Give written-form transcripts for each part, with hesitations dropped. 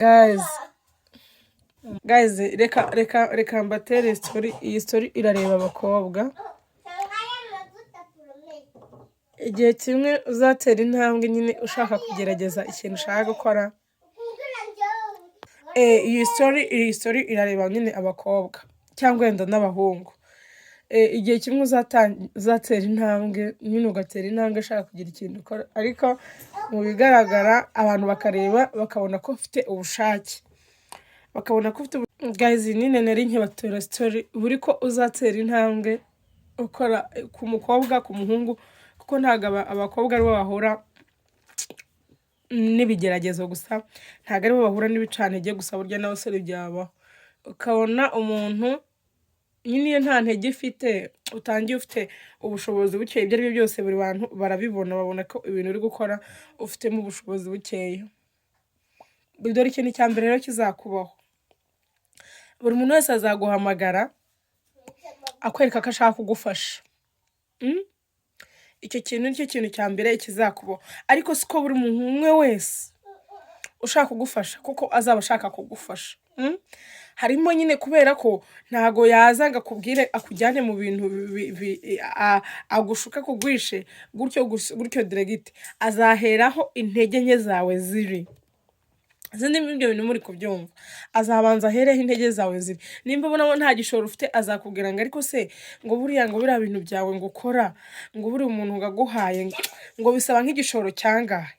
guys reka mbatere story. Iyi story irareba abakobwa. Igihe kimwe uzatera intambwe nyine ushaka kugerageza ikintu ushaka gukora. Iyi story irareba nyine abakobwa cyangwa wenda n'abahungu. Igihe kimwe uzatera intambwe nyine ugatera intambwe ushaka kugira ikintu ukora, ariko mu bigaragara abantu bakareba bakabona ko ufite ubushake, bakabona ko ufite guys nyine nari nkibatura story buri ko uzatera intambwe ukora ku mukobwa ku muhungu, kuko ntago abakobwa aribo bahura n'ibigeragezo gusa, ntago aribo bahura n'ibicantege gusa, burya n'abasore byabaho. Ukabona umuntu nyine iyo nta ntege ifite, utangiye ufite ubushobozi buke, ibyo ari byo byose buri bantu barabibona, babona ko ibintu uri gukora ufitemo ubushobozi bukeya. Dore ikintu cya mbere rero kizakubaho, buri muntu wese azaguhamagara akwereka ko ashaka kugufasha. Icyo kintu nicyo kintu cya mbere kizakubaho, ariko siko buri muntu umwe wese ushaka kugufasha kuko azaba ashaka kugufasha. Harimo nyine kubera ko ntago yaza ngo akubwire akujyane mu bintu agushuka kugwishe gutyo diregiti, azaheraho intege nke zawe ziri. Zindi ibyo bintu muri kubyumva, azabanza ahereho intege zawe ziri. Nimba ubona nta gishoro ufite azakubwira ngo ariko se ngo buriya ngo biriya bintu byawe ngo ukora ngo buri umuntu ngaguhaye ngo bisaba nk'igishoro cyangahe.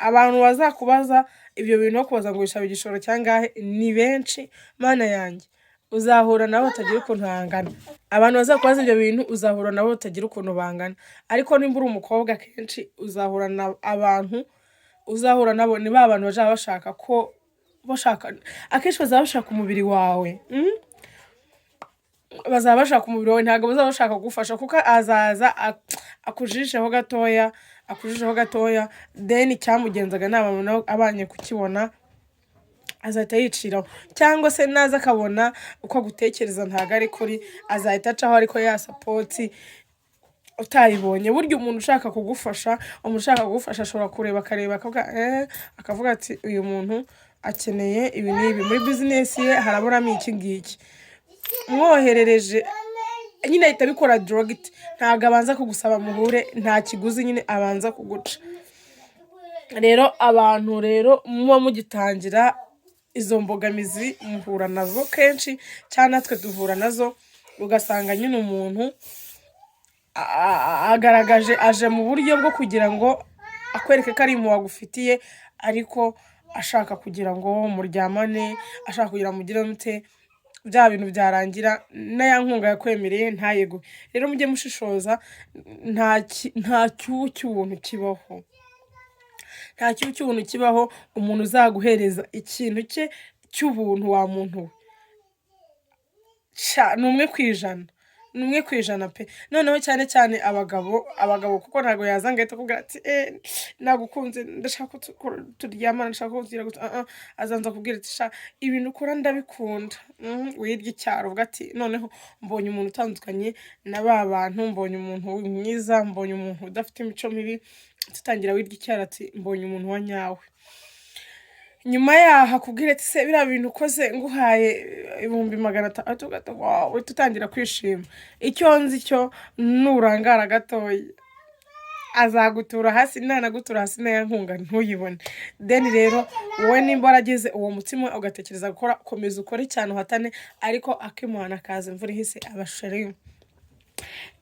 Abantu bazakubaza ibyo bintu no kubaza ngo bisaba igishoro cyangahe ni benshi, mana yanjye. Uzahura nabo utagira ukuntu bangana. Abantu bazakubaza ibyo bintu uzahura nabo utagira ukuntu bangana, ariko nimba uri umukobwa kenshi uzahura na abantu, uzahura nabo ni ba bantu baje bashaka ko akenshi bazaba bashaka umubiri wawe. Bazaba bashaka umubiri wawe, ntabwo bazaba bashaka kugufasha, kuko azaza akujisheho gatoya, then cyamugenzaga n'abantu abanye kukibona azahita yiciraho, cyangwa se naza akabona uko agutekereza ntago ari kuri, azahita acaho ariko ya support utayibonye. Burya umuntu ushaka kugufasha ashobora kureba akareba akavuga ati uyu muntu akeneye ibi n'ibi muri business ye, haraburamo iki ngiki. Mwoherereje nyine ahita bikora direct, ntago abanza kugusaba muhure, nta kiguzi nyine abanza kuguca. Rero abantu rero muba mugitangira izo mbogamizi muhura nazo kenshi, cyane natwe duhura nazo, ugasanga nyine umuntu agaragaje aje mu buryo bwo kugira ngo akwereke ko ari mu wagufitiye, ariko ashaka kugira ngo muryamane, ashaka kugira mugire mute, bya bintu byarangira na ya nkunga yakwemereye ntayego. Rero mujye mushishoza, nta cy'ubuntu kibaho, nta cy'ubuntu kibaho. Umuntu uzaguhereza ikintu cye cy'ubuntu wa muntu ni 1% pe. Noneho cyane abagabo kuko ntago yazanga ahita akubwira ati nagukunze ndashaka turyamana, ndashaka kugira gutya. Azanza kubwira ati sha ibintu ukora ndabikunda, wirya icyaro uvuga ati noneho mbonye umuntu utandukanye na ba bantu, mbonye umuntu mwiza, mbonye umuntu udafite imico mibi. Tutangira wirya icyaro ati mbonye umuntu wa nyawe. Nyuma yaho akubwira ati se biriya bintu ukoze nguhaye 500, wow, tutangira kwishima. Icyo nzi cyo nurangara gatoya azagutura hasi, nanagutura hasi na nkunga ntuyibone. Then rero wowe nimba waragize uwo mutima ugatekereza gukora, komeza ukore cyane uhatane, ariko akimuhana kaza imvura ihise abashari.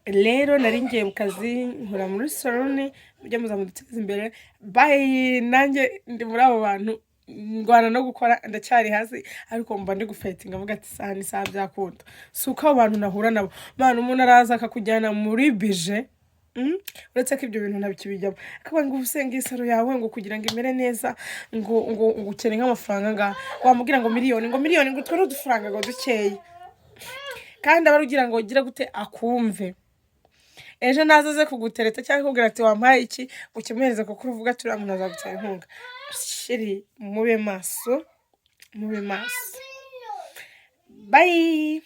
Rero nari ngiye mu kazi nkora muri salon, mujye muzamuduteza imbere. Bye. Nanjye ndi muri abo bantu ngwana no gukora, ndacyari hasi, ariko mba ndi gufightinga avuga ati sani saa byakunda. Suko abantu nahura nabo, mana umuntu araza akakujyana muri bije, uretse ko ibyo bintu ntabikibijyamo, akaba ngo usenga isaro yawe ngo kugira ngo imere neza, ngo ukene nk'amafaranga wamubwira ngo miliyoni ngo utware udufaranga ngo dukeye, kandi abarugira ngo gira gute akumve. Ejo nazaze kugutereta cyangwa kubwira ati wampaye iki ukemereze kuko uruvuga turi umuntu azagutera inkunga. Shiri mube maso. Bye.